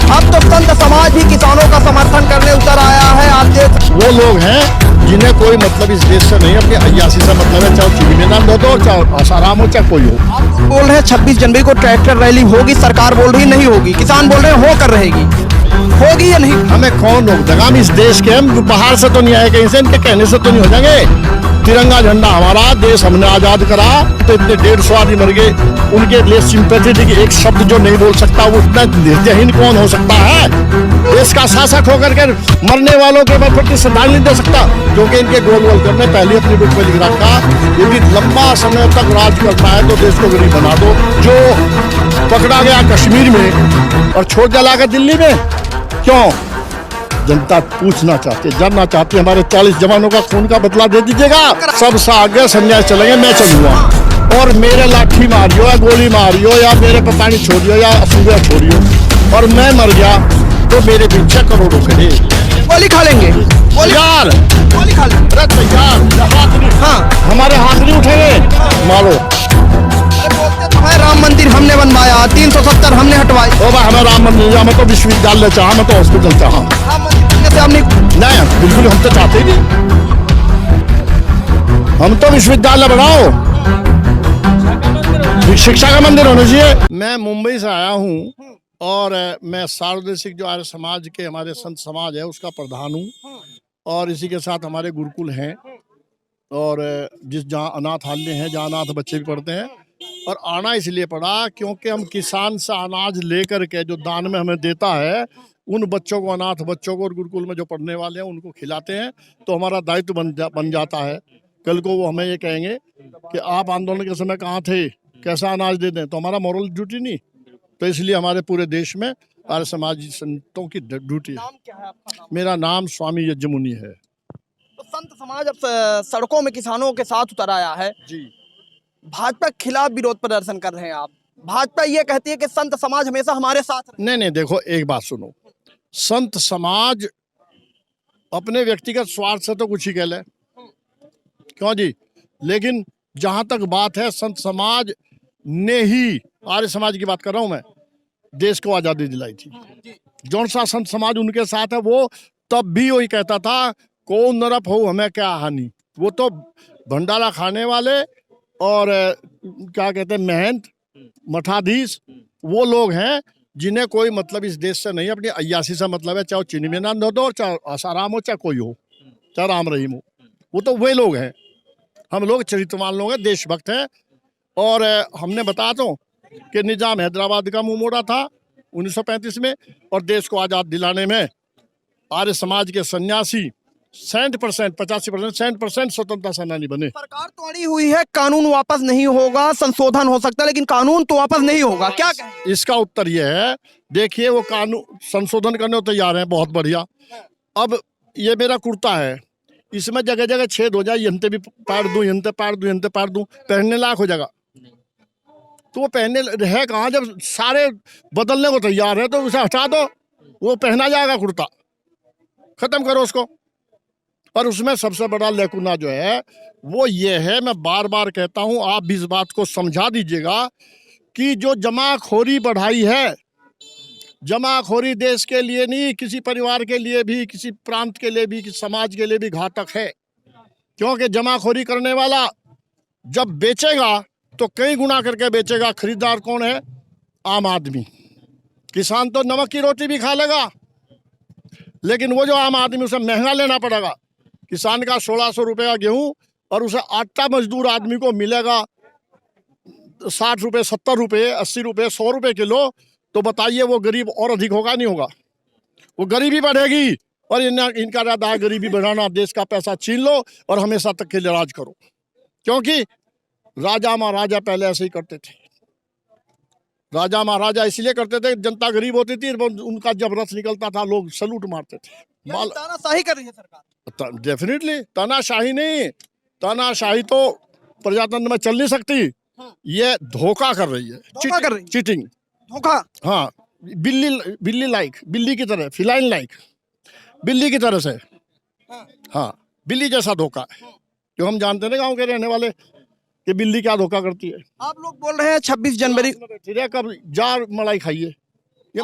अब तो संत समाज ही किसानों का समर्थन करने उतर आया है। आप देख, वो लोग हैं जिन्हें कोई मतलब इस देश से नहीं, अपनी अय्यासी से मतलब है, चाहे चीनी में नाम दो दो, चाहे आसाराम हो, चाहे कोई हो। आप बोल रहे हैं 26 जनवरी को ट्रैक्टर रैली होगी, सरकार बोल रही नहीं होगी, किसान बोल रहे हैं हो कर रहेगी, होगी या नहीं? हमें कौन रोक देगा? हम इस देश के, हम बाहर से तो नहीं आए कहीं से, इनके कहने से तो नहीं हो जाएंगे। तिरंगा झंडा हमारा, देश हमने आजाद करा, तो इतने 150 आदमी मर गए, उनके लिए सिंपैथेटिक एक शब्द जो नहीं बोल सकता वो उतना निर्दयहीन कौन हो सकता है? देश का शासक होकर के मरने वालों के प्रति श्रद्धांजलि नहीं दे सकता, क्योंकि इनके गोल गोल करने पहले अपनी बुक में लिख रखा, यदि लंबा समय तक राज करना है तो देश को गरीब बना दो। जो पकड़ा गया कश्मीर में और छोड़ जलाकर दिल्ली में, क्यों? जनता पूछना चाहती, जानना चाहती, हमारे 40 जवानों का खून का बदला दे दीजिएगा। सबसे आगे संन्यास चलेंगे, मैं चलूंगा, और मेरे लाठी मारियो या गोली मारियो या मेरे पे पानी छोड़ियो या असूबा छोड़ियो, और मैं मर गया तो मेरे पीछे करोड़ों खड़े। गोली खा लेंगे, यार गोली खा लेंगे। अरे तैयार, हाथ नहीं, हाँ, हमारे हाथ नहीं उठेंगे, मारो। अरे बोलते तो है राम मंदिर हमने बनवाया, 370 हमने हटवाए। ओ भाई, हमें राम मंदिर, हमें तो विश्वविद्यालय चाह, हमें तो हॉस्पिटल चाह। राम मंदिर बनने से हमने नहीं, बिल्कुल हम तो चाहते ही नहीं, हम तो विश्वविद्यालय बनाओ, शिक्षा का मंदिर होना चाहिए। मैं मुंबई से आया हूँ और मैं सार्वदेशिक जो आर्य समाज के हमारे संत समाज है उसका प्रधान हूँ, और इसी के साथ हमारे गुरुकुल हैं, और जिस जहाँ अनाथालय हैं, जहाँ अनाथ बच्चे भी पढ़ते हैं। और आना इसलिए पड़ा क्योंकि हम किसान से अनाज लेकर के जो दान में हमें देता है, उन बच्चों को, अनाथ बच्चों को, और गुरुकुल में जो पढ़ने वाले हैं उनको खिलाते हैं, तो हमारा दायित्व बन जाता है। कल को वो हमें ये कहेंगे कि आप आंदोलन के समय कहाँ थे, कैसा अनाज दे दें, तो हमारा मॉरल ड्यूटी नहीं। तो इसलिए हमारे पूरे देश में आर्य समाजी संतों की ड्यूटी है। नाम क्या है आपका? नाम? मेरा नाम स्वामी यज्ञमुनि है। तो संत समाज अब सड़कों में किसानों के साथ उतर आया है। जी, भाजपा के खिलाफ विरोध प्रदर्शन कर रहे हैं आप। भाजपा ये कहती है कि संत समाज हमेशा हमारे साथ रहे। नहीं नहीं, देखो एक बात सुनो, संत समाज अपने व्यक्तिगत स्वार्थ से तो कुछ ही कह ले, क्यों जी, लेकिन जहां तक बात है, संत समाज ने ही, आर्य समाज की बात कर रहा हूं मैं, देश को आजादी दिलाई थी। जौन सा संत समाज उनके साथ है, वो तब भी वही कहता था, कौन नरप हो हमें क्या हानि। वो तो भंडारा खाने वाले और क्या कहते हैं, महंत, मठाधीश, वो लोग हैं जिन्हें कोई मतलब इस देश से नहीं, अपनी अय्यासी से मतलब है, चाहे चीनी में नाम दो, चाहे आसाराम हो, चाहे कोई हो, चाहे राम रहीम हो, वो तो वे लोग हैं। हम लोग चरित्रवान लोग हैं, देशभक्त हैं, और हमने बता दो कि निजाम हैदराबाद का मुंह मोड़ा था 1935 में, और देश को आज़ाद दिलाने में आर्य समाज के सन्यासी 60%, 85%, 60% स्वतंत्रता सेनानी बने। सरकार तो अड़ी हुई है, कानून वापस नहीं होगा, संशोधन हो सकता है लेकिन कानून तो वापस नहीं होगा, क्या कहें? इसका उत्तर यह है, देखिए वो कानून संशोधन करने को तैयार हैं, बहुत बढ़िया। अब ये मेरा कुर्ता है, इसमें जगह जगह छेद हो जाए, यंते भी पार दूं, यंते पार दूं, यंते पार दूं, पहनने लायक हो जाएगा, तो वो पहनने है कहाँ? जब सारे बदलने को तैयार है तो उसे हटा दो, वो पहना जाएगा कुर्ता, खत्म करो उसको। और उसमें सबसे बड़ा लेकुना जो है वो ये है, मैं बार बार कहता हूं, आप भी इस बात को समझा दीजिएगा कि जो जमाखोरी बढ़ाई है, जमाखोरी देश के लिए नहीं, किसी परिवार के लिए भी, किसी प्रांत के लिए भी, किसी समाज के लिए भी घातक है। क्योंकि जमाखोरी करने वाला जब बेचेगा तो कई गुना करके बेचेगा। खरीदार कौन है? आम आदमी। किसान तो नमक की रोटी भी खा लेगा, लेकिन वो जो आम आदमी, उसे महंगा लेना पड़ेगा। किसान का 1600 रुपये का गेहूं, और उसे आटा मजदूर आदमी को मिलेगा 60 रुपये, 70 रुपये, 80 रुपये, 100 रुपये किलो। तो बताइए वो गरीब और अधिक होगा नहीं होगा? वो गरीबी बढ़ेगी। और इनका इरादा है गरीबी बढ़ाना, देश का पैसा छीन लो और हमेशा तक के लिए राज करो। क्योंकि राजा महाराजा पहले ऐसे ही करते थे। राजा महाराजा इसलिए करते थे, जनता गरीब होती थी, उनका जब रथ निकलता था लोग सलूट मारते थे। तानाशाही कर रही है सरकार। डेफिनेटली तानाशाही नहीं, तानाशाही तो प्रजातंत्र में चल नहीं सकती, ये धोखा कर रही है, धोखा कर रही है। चीटिंग, धोखा। हाँ, बिल्ली लाइक, बिल्ली की तरह, फिलाइन लाइक, बिल्ली की तरह से, हाँ, बिल्ली जैसा धोखा है, जो हम जानते हैं गांव के रहने वाले कि बिल्ली क्या धोखा करती है। आप लोग बोल रहे हैं 26 जनवरी। कब जार मलाई खाइए, ये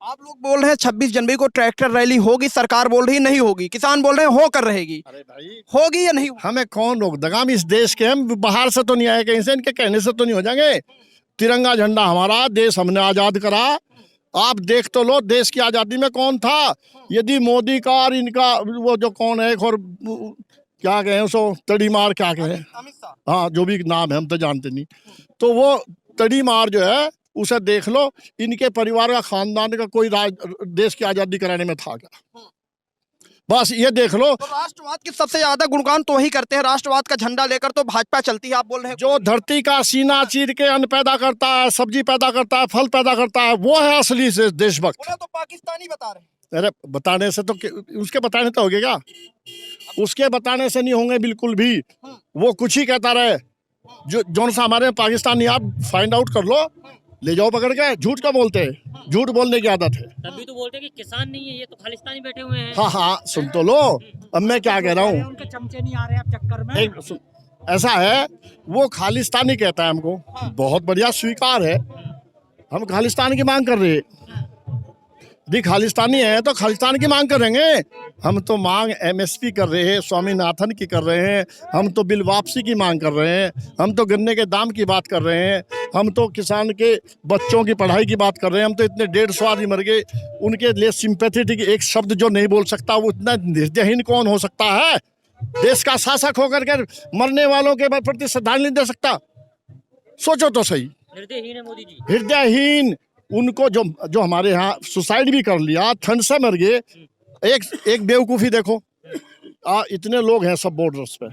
आप लोग बोल रहे हैं 26 जनवरी को ट्रैक्टर रैली होगी, सरकार बोल रही है नहीं होगी, किसान बोल रहे हैं हो कर रहेगी। अरे भाई होगी या नहीं होगी? हमें कौन रोक देगा? हम इस देश के, हम बाहर से तो नहीं आए कहीं से, इनके कहने से तो नहीं हो जाएंगे। तिरंगा झंडा हमारा, देश हमने आजाद करा। आप देख तो लो देश की आजादी में कौन था। यदि मोदी का और इनका वो जो कौन है, एक और क्या कहें उसको, तड़ी मार क्या कहें, अमित शाह। हाँ जो भी नाम है हम तो जानते नहीं। तो वो तड़ी मार जो है उसे देख लो, इनके परिवार का, खानदान का कोई देश की आजादी कराने में था क्या? बस ये देख लो। तो राष्ट्रवाद की सबसे ज्यादा गुणगान तो ही करते हैं, राष्ट्रवाद का झंडा लेकर तो भाजपा चलती है, आप बोल रहे हैं जो धरती का सीना चीर के अन्न पैदा करता है, सब्जी पैदा करता है, फल पैदा करता है, वो है असली से देशभक्त। उन्हें तो पाकिस्तानी बता रहे हैं। अरे बताने से तो उसके बताने तो होगे क्या? उसके बताने से नहीं होंगे बिल्कुल भी। वो कुछ ही कहता रहे, जो जौन सा हमारे पाकिस्तानी, आप फाइंड आउट कर लो, ले जाओ पकड़ के। झूठ का बोलते हैं, झूठ बोलने की आदत है। तभी तो बोलते हैं कि किसान नहीं है, ये तो खालिस्तानी बैठे हुए हैं। हाँ हाँ सुन तो लो, अब मैं क्या कह रहा हूँ। उनके चमचे नहीं आ रहे अब चक्कर में। ऐसा है, वो खालिस्तानी कहता है हमको, बहुत बढ़िया, स्वीकार है। हम खालिस्तान की मांग कर रहे हैं, भी खालिस्तानी है तो खालिस्तान की मांग करेंगे। हम तो मांग एमएसपी कर रहे हैं, स्वामीनाथन की कर रहे हैं, हम तो बिल वापसी की मांग कर रहे हैं, हम तो गन्ने के दाम की बात कर रहे हैं, हम तो किसान के बच्चों की पढ़ाई की बात कर रहे हैं। हम तो इतने 150 आदमी मर गए, उनके लिए सिंपैथेटिक एक शब्द जो नहीं बोल सकता, वो इतना निर्दयहीन कौन हो सकता है? देश का शासक होकर के मरने वालों के प्रति श्रद्धांजलि नहीं दे सकता? सोचो तो सही। हृदयहीन है मोदी जी। हृदयहीन उनको जो हमारे यहाँ सुसाइड भी कर लिया, ठंड से मर गए। एक बेवकूफ़ी देखो, इतने लोग हैं सब बॉर्डर्स पे,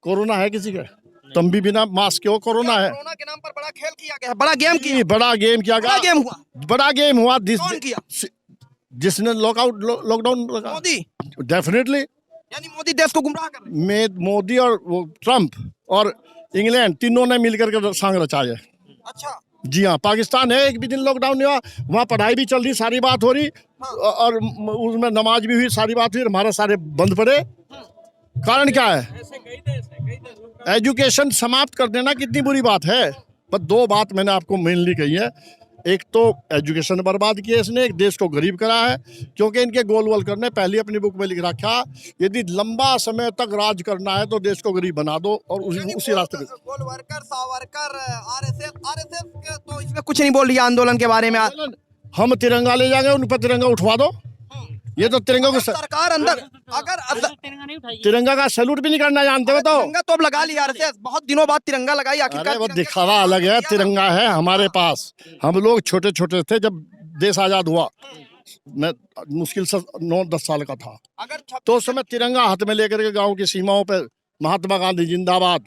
कोरोना है किसी का? तुम भी बिना मास्क के हो, कोरोना है। कोरोना के नाम पर बड़ा खेल किया गया है, बड़ा गेम किया, बड़ा गेम किया बड़ा गया, गेम हुआ। बड़ा गेम हुआ। कौन किया? जिसने लॉकडाउन लगा, मोदी। डेफिनेटली। यानी मोदी देश को गुमराह कर रहे हैं। मोदी और वो ट्रम्प और इंग्लैंड तीनों ने मिलकर के सांग रचाया है। अच्छा। जी हाँ, पाकिस्तान है, एक भी दिन लॉकडाउन नहीं हुआ, वहाँ पढ़ाई भी चल रही, सारी बात हो रही, और उसमें नमाज भी हुई, सारी बात हुई, हमारा सारे बंद पड़े। कारण क्या है? एजुकेशन समाप्त कर देना कितनी बुरी बात है। पर दो बात मैंने आपको मेनली कही है। एक तो एजुकेशन बर्बाद किया इसने, एक देश को गरीब करा है, क्योंकि इनके गोल वोल करने, पहले अपनी बुक में लिख रखा, यदि लंबा समय तक राज करना है तो देश को गरीब बना दो, और उसी रास्ते पे। गोलवरकर, सावरकर, आरएसएस के तो इसमें कुछ नहीं बोल रही आंदोलन के बारे में। हम तिरंगा ले जाएंगे, उन पर तिरंगा उठवा दो। ये तो तिरंगा को सरकार अंदर अगर तिरंगा नहीं उठाई। तिरंगा का सैल्यूट भी नहीं करना जानते हो तो? तिरंगा तो अब लगा लिया आरएसएस, बहुत दिनों बाद तिरंगा लगाई। अरे वो दिखावा अलग है, तिरंगा है हमारे पास। हम लोग छोटे छोटे थे जब देश आजाद हुआ, मैं मुश्किल से 9-10 साल का था, तो उस समय तिरंगा हाथ में लेकर के गांव की सीमाओं पे महात्मा गांधी जिंदाबाद,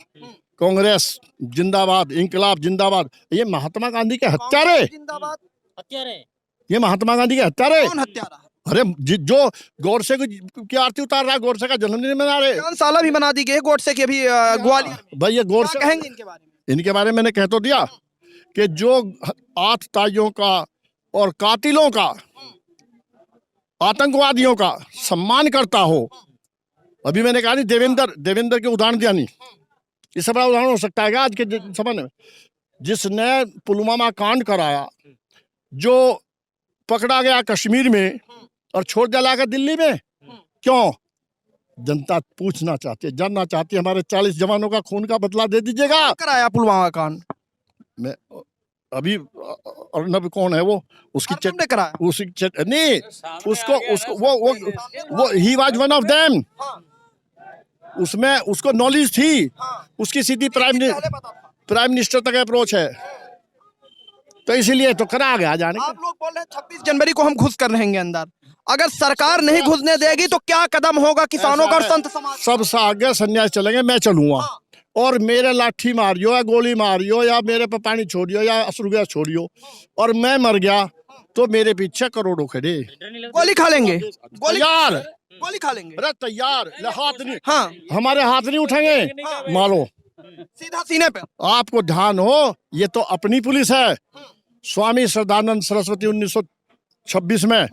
कांग्रेस जिंदाबाद, इंकलाब जिंदाबाद। ये महात्मा गांधी के हत्यारे, हत्यारे, ये महात्मा गांधी के हत्यारे। कौन हत्यारा? अरे जो गोडसे की आरती उतार रहा है, गोडसे का जन्मदिन मना रहे, साला भी बना दी गई गोडसे के भी ग्वालियर। भाई ये गोडसे कहेंगे इनके बारे में? इनके बारे में मैंने कह तो दिया कि जो आतताइयों का और कातिलों का, आतंकवादियों का सम्मान करता हो। अभी मैंने कहा नहीं, देवेंद्र के उदाहरण दिया नहीं, इससे बड़ा उदाहरण हो सकता है आज के समय में? जिसने पुलवामा कांड कराया, जो पकड़ा गया कश्मीर में और छोड़ दिया लाकर दिल्ली में, क्यों? जनता पूछना चाहती है, जानना चाहती है, हमारे 40 जवानों का खून का बदला दे दीजिएगा। कराया पुलवामा कांड मैं अभी अर्नब कौन है वो, उसकी ने कराया। नहीं, उसको वो he was one of them. उसमें उसको नॉलेज थी, उसकी सीधी प्राइम मिनिस्टर तक अप्रोच है, तो इसीलिए तो करा गया जाने। आप लोग बोल रहे हैं 26 जनवरी को हम घुस कर रहेंगे अंदर, अगर सरकार नहीं घुसने देगी तो क्या कदम होगा किसानों का और संत समाज? सबसे आगे संन्यास चलेंगे, मैं चलूंगा, और मेरे लाठी मारियो या गोली मारियो या मेरे पे पानी छोड़ियो या अश्रु गैस छोड़ियो, और मैं मर गया तो मेरे पीछे करोड़ों खड़े। गोली खा लेंगे, तैयार, गोली खा लेंगे। अरे तैयार, हाथ नहीं, हाँ, हमारे हाथ नहीं उठेंगे, मारो सीधा सीने पे। आपको ध्यान हो, ये तो अपनी पुलिस है। स्वामी श्रद्धानंद सरस्वती 1926 में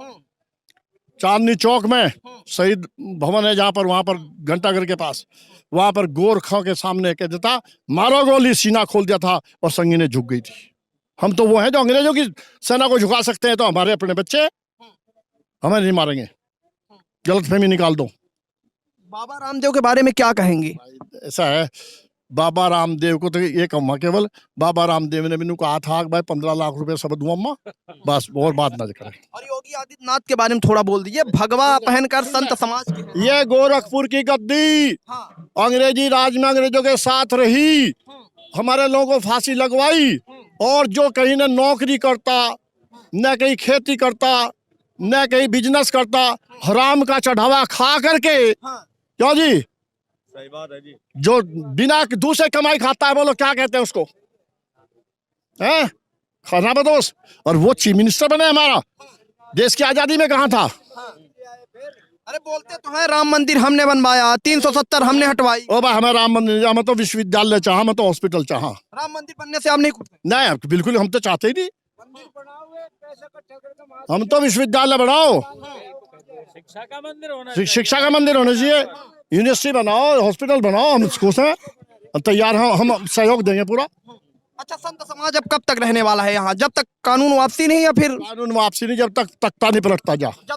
चांदनी चौक में शहीद भवन है जहाँ पर, वहां पर घंटाघर के पास, वहां पर गोरखा के सामने कह देता मारो गोली, सीना खोल दिया था और संगीने झुक गई थी। हम तो वो हैं जो अंग्रेजों की सेना को झुका सकते हैं, तो हमारे अपने बच्चे हमें नहीं मारेंगे, गलतफहमी निकाल दो। बाबा रामदेव के बारे में क्या कहेंगे? ऐसा है, बाबा रामदेव को तो ये कहूँगा, केवल बाबा रामदेव ने मैंने कहा था कि भाई 15 लाख रुपए सब दूँ अम्मा, बस और बात ना करें। और योगी आदित्यनाथ के बारे में थोड़ा बोल दीजिए, भगवा पहनकर संत समाज के हैं। ये गोरखपुर की गद्दी हाँ, अंग्रेजी राज में अंग्रेजों के साथ रही, हमारे लोगों को फांसी लगवाई, और जो कहीं न नौकरी करता, न कहीं खेती करता, न कहीं बिजनेस करता, हराम का चढ़ावा खा करके, हाँ। क्यों जी, सही बात है जी, जो बिना दूसरे कमाई खाता है, बोलो क्या कहते हैं उसको, हैं खाना बदोश, और वो चीफ मिनिस्टर बने हमारा, देश की आजादी में कहाँ था? अरे बोलते तो है राम मंदिर हमने बनवाया, 370 हमने हटवाई। ओ भाई, हमें राम मंदिर, हमें तो विश्वविद्यालय चाहा, हमें तो हॉस्पिटल चाहा, राम मंदिर बनने से आप नहीं खुश हैं? नहीं बिल्कुल, हम तो चाहते ही नहीं, हम तो विश्वविद्यालय बनाओ, शिक्षा का मंदिर होना चाहिए, यूनिवर्सिटी बनाओ, हॉस्पिटल बनाओ, हम खुश हैं, तैयार हैं, हम सहयोग देंगे पूरा। अच्छा, संत समाज अब कब तक रहने वाला है यहाँ? जब तक कानून वापसी नहीं, या फिर कानून वापसी नहीं, जब तक तख्ता नहीं पलटता जा। जब